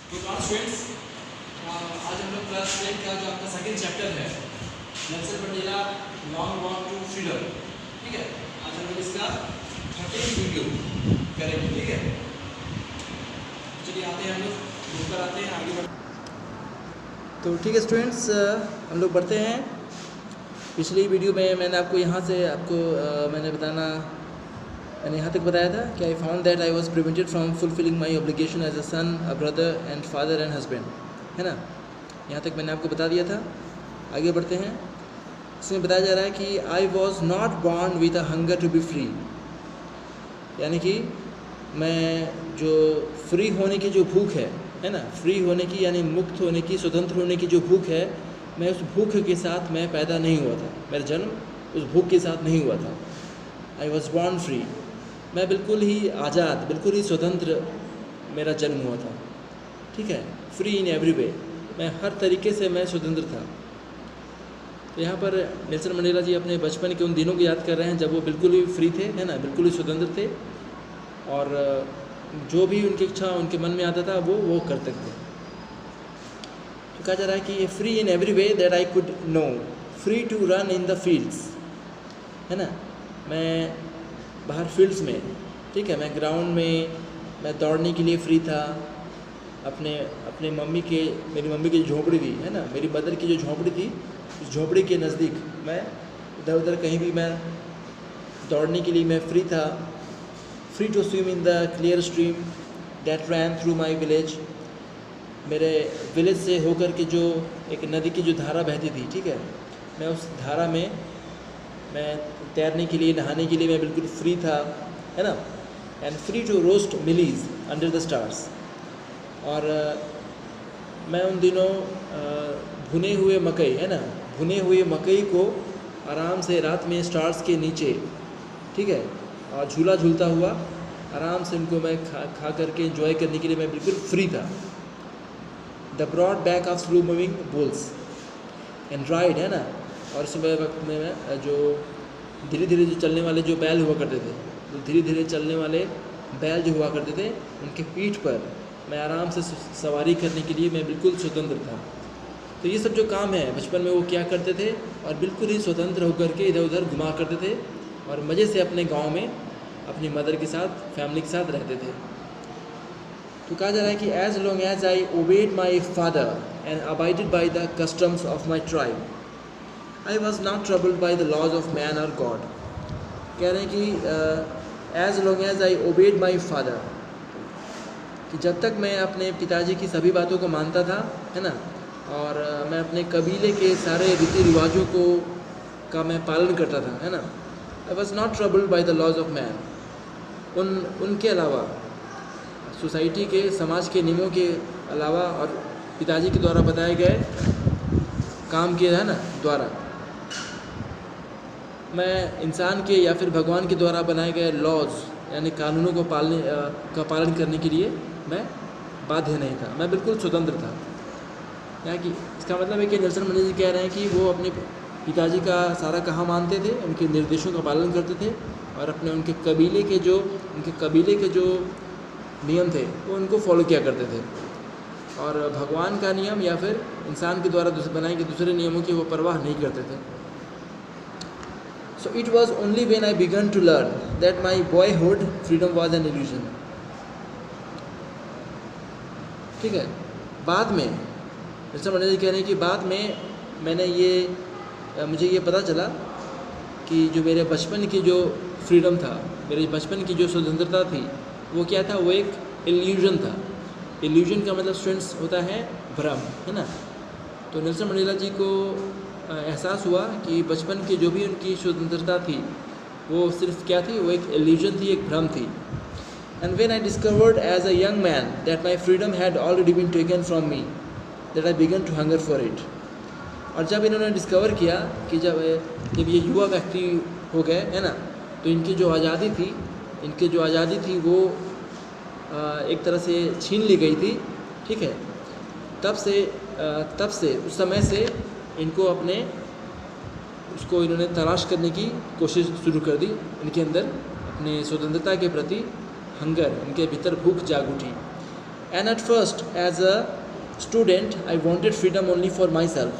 Good morning students. आज हम लोग क्लास 10 का जो आपका सेकंड चैप्टर है Nelson Mandela long walk to freedom, ठीक है, आज हम लोग इसका 13 वीडियो करेंगे, ठीक है। चलिए आते हैं हम लोग बुक पर आते हैं, आगे बढ़ते। तो ठीक है स्टूडेंट्स, हम लोग बढ़ते हैं। पिछली वीडियो में मैंने आपको यहाँ से मैंने यहाँ तक बताया था कि I found that I was prevented from fulfilling my obligation as a son, a brother and father and husband, है ना। यहाँ तक मैंने आपको बता दिया था। आगे बढ़ते हैं। इसमें बताया जा रहा है कि I was not born with a hunger to be free, यानी कि मैं जो फ्री होने की जो भूख है ना, फ्री होने की यानी मुक्त होने की, स्वतंत्र होने की जो भूख है, मैं उस भूख के साथ मैं पैदा नहीं हुआ था। मेरा जन्म उस भूख के साथ नहीं हुआ था। आई वॉज बॉर्न फ्री, मैं बिल्कुल ही आज़ाद, बिल्कुल ही स्वतंत्र मेरा जन्म हुआ था, ठीक है। फ्री इन एवरी वे, मैं हर तरीके से मैं स्वतंत्र था। तो यहाँ पर नेल्सन मंडेला जी अपने बचपन के उन दिनों को याद कर रहे हैं जब वो बिल्कुल ही फ्री थे, है ना, बिल्कुल ही स्वतंत्र थे, और जो भी उनकी इच्छा उनके मन में आता था वो करते थे। तो कहा जा रहा है कि free in every way that I could know, free to run in the fields, है ना। मैं बाहर फील्ड्स में, ठीक है, मैं ग्राउंड में मैं दौड़ने के लिए फ्री था। अपने मेरी मम्मी की झोपड़ी थी, है ना, मेरी मदर की जो झोपड़ी थी, उस झोपड़ी के नज़दीक मैं इधर उधर कहीं भी मैं दौड़ने के लिए मैं फ्री था। Free to swim in the clear stream that ran through my village, मेरे विलेज से होकर के जो एक नदी की जो धारा बहती थी, ठीक है, मैं उस धारा में मैं तैरने के लिए, नहाने के लिए मैं बिल्कुल फ्री था, है ना। And free to roast mealies under the stars, और मैं उन दिनों भुने हुए मकई, है ना, भुने हुए मकई को आराम से रात में स्टार्स के नीचे, ठीक है, और झूला झूलता हुआ आराम से उनको मैं खा करके एंजॉय करने के लिए मैं बिल्कुल फ्री था। The broad back of slow moving bulls and ride, है ना, और सुबह वक्त में मैं जो धीरे धीरे जो चलने वाले जो बैल हुआ करते थे, जो धीरे धीरे चलने वाले बैल जो हुआ करते थे, उनके पीठ पर मैं आराम से सवारी करने के लिए मैं बिल्कुल स्वतंत्र था। तो ये सब जो काम है बचपन में वो क्या करते थे, और बिल्कुल ही स्वतंत्र होकर के इधर उधर घुमा करते थे, और मज़े से अपने गांव में अपनी मदर के साथ, फैमिली के साथ रहते थे। तो कहा जा रहा है कि as long as I obeyed my father and abided by the customs of my tribe, I was not troubled by the laws of man और गॉड। कह रहे हैं कि as long as I obeyed my father, कि जब तक मैं अपने पिताजी की सभी बातों को मानता था, है ना, और मैं अपने कबीले के सारे रीति रिवाजों का मैं पालन करता था, है ना। I was not troubled by the laws of man, उनके अलावा सोसाइटी के, समाज के नियमों के अलावा, और पिताजी के द्वारा बताए गए काम के, है ना, द्वारा मैं इंसान के या फिर भगवान के द्वारा बनाए गए लॉज यानी कानूनों को पालन करने के लिए मैं बाध्य नहीं था, मैं बिल्कुल स्वतंत्र था। यहाँ की इसका मतलब है कि नेल्सन मंडेला जी कह रहे हैं कि वो अपने पिताजी का सारा कहा मानते थे, उनके निर्देशों का पालन करते थे, और उनके कबीले के जो नियम थे वो उनको फॉलो किया करते थे, और भगवान का नियम या फिर इंसान के द्वारा बनाए गए दूसरे नियमों की वो परवाह नहीं करते थे। So it was only when I began to learn that my boyhood freedom was an illusion. ठीक है, बाद में नेल्सन मंडेला जी कह रहे हैं कि बाद में मुझे ये पता चला कि जो मेरे बचपन की जो फ्रीडम था, मेरे बचपन की जो स्वतंत्रता थी, वो क्या था, वो एक इल्यूजन था। इल्यूजन का मतलब स्टूडेंट्स होता है भ्रम, है ना। तो नेल्सन मंडेला जी को एहसास हुआ कि बचपन की जो भी उनकी स्वतंत्रता थी वो सिर्फ क्या थी, वो एक इल्यूजन थी, एक भ्रम थी। And when I discovered as a young man that my freedom had already been taken from me, that I began to hunger for it. और जब इन्होंने डिस्कवर किया कि जब ये युवा व्यक्ति हो गए, है ना, तो इनकी जो आज़ादी थी वो एक तरह से छीन ली गई थी, ठीक है। तब से उस समय से इनको इन्होंने तलाश करने की कोशिश शुरू कर दी। इनके अंदर अपने स्वतंत्रता के प्रति हंगर, इनके भीतर भूख जाग उठी। And at first as a student I wanted freedom only for myself.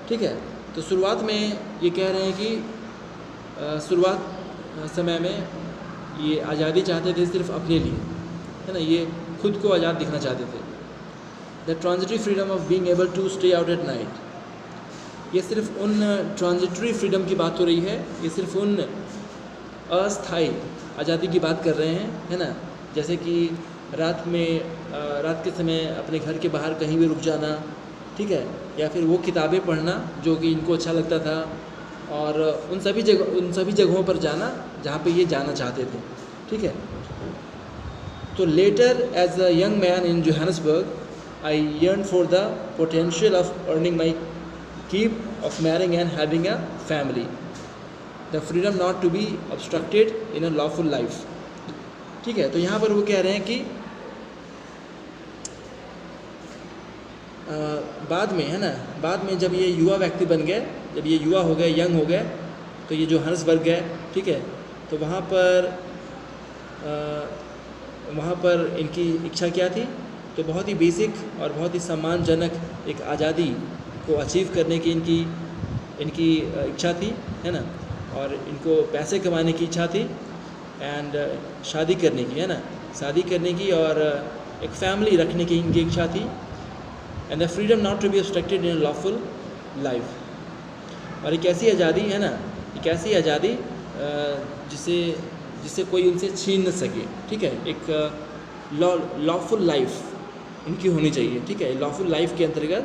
ठीक है, तो शुरुआत में ये कह रहे हैं कि शुरुआत समय में ये आज़ादी चाहते थे सिर्फ अपने लिए, है ना, ये खुद को आज़ाद दिखना चाहते थे। The transitory freedom of being able to stay out at night, ये सिर्फ उन ट्रांजिटरी फ्रीडम की बात हो रही है, ये सिर्फ उन अस्थाई आज़ादी की बात कर रहे हैं, है ना, जैसे कि रात के समय अपने घर के बाहर कहीं भी रुक जाना, ठीक है, या फिर वो किताबें पढ़ना जो कि इनको अच्छा लगता था, और उन सभी जगहों पर जाना जहाँ पे ये जाना चाहते थे। ठीक है, तो later as a young man in Johannesburg I yearned for the potential of earning my keep, of marrying and having a family, the freedom not to be obstructed in a lawful life. ठीक है, तो यहाँ पर वो कह रहे हैं कि बाद में, है ना, बाद में जब ये युवा व्यक्ति बन गए, जब ये युवा हो गए, यंग हो गए, तो ये जोहान्सबर्ग गए, ठीक है, तो वहाँ पर इनकी इच्छा क्या थी, तो बहुत ही बेसिक और बहुत ही सम्मानजनक एक आज़ादी को अचीव करने की इनकी इच्छा थी, है ना, और इनको पैसे कमाने की इच्छा थी, एंड शादी करने की, है ना, शादी करने की और एक फैमिली रखने की इनकी इच्छा थी, and the freedom not to be obstructed in lawful life. और एक ऐसी आज़ादी, है ना, एक ऐसी आज़ादी जिससे कोई उनसे छीन न सके। ठीक है, एक लॉफुल लाइफ इनकी होनी चाहिए। ठीक है, लॉफुल लाइफ के अंतर्गत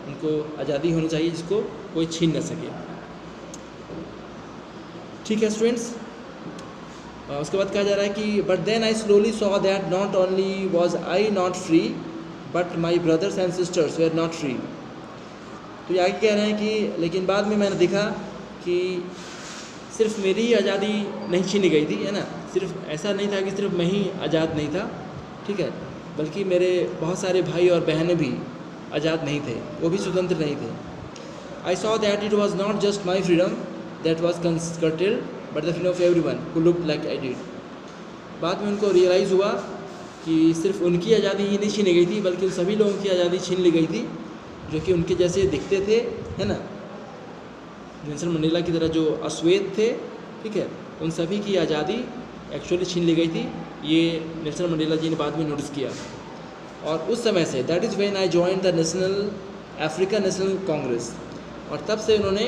उनको आज़ादी होनी चाहिए जिसको कोई छीन न सके। ठीक है स्टूडेंट्स, उसके बाद कहा जा रहा है कि but then I slowly saw that not only was I not free but my brothers and sisters were not free. तो ये आगे कह रहे हैं कि लेकिन बाद में मैंने देखा कि सिर्फ मेरी ही आज़ादी नहीं छीनी गई थी, है ना, सिर्फ ऐसा नहीं था कि सिर्फ मैं ही आज़ाद नहीं था, ठीक है, बल्कि मेरे बहुत सारे भाई और बहनें भी आज़ाद नहीं थे, वो भी स्वतंत्र नहीं थे। I saw that it was not just my freedom that was curtailed but the freedom of everyone who looked like I did. बाद में उनको रियलाइज़ हुआ कि सिर्फ उनकी आज़ादी ही नहीं छीनी गई थी, बल्कि सभी लोगों की आज़ादी छीन ली गई थी जो कि उनके जैसे दिखते थे, है ना, नेल्सन मंडेला की तरह जो अश्वेत थे, ठीक है, उन सभी की आज़ादी एक्चुअली छीन ली गई थी। ये नेल्सन मंडेला जी ने बाद में नोटिस किया, और उस समय say that is when I joined the African national Congress, और तब से उन्होंने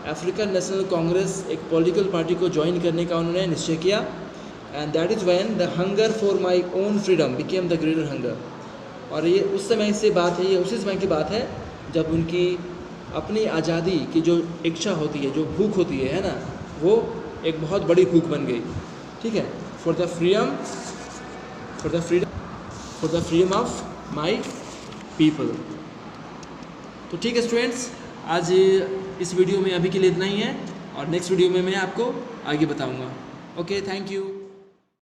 अफ्रीकन नेशनल कांग्रेस एक पॉलिटिकल पार्टी को ज्वाइन करने का उन्होंने निश्चय किया। And that is when the hunger for my own freedom became the greater hunger. और ये उस समय से बात है, ये उसी समय की बात है जब उनकी अपनी आज़ादी की जो इच्छा होती है, जो भूख होती है ना, वो एक बहुत बड़ी भूख बन गई। ठीक है, for the freedom of my people. तो ठीक है स्टूडेंट्स, आज इस वीडियो में अभी के लिए इतना ही है, और नेक्स्ट वीडियो में मैं आपको आगे बताऊंगा। Okay, thank you.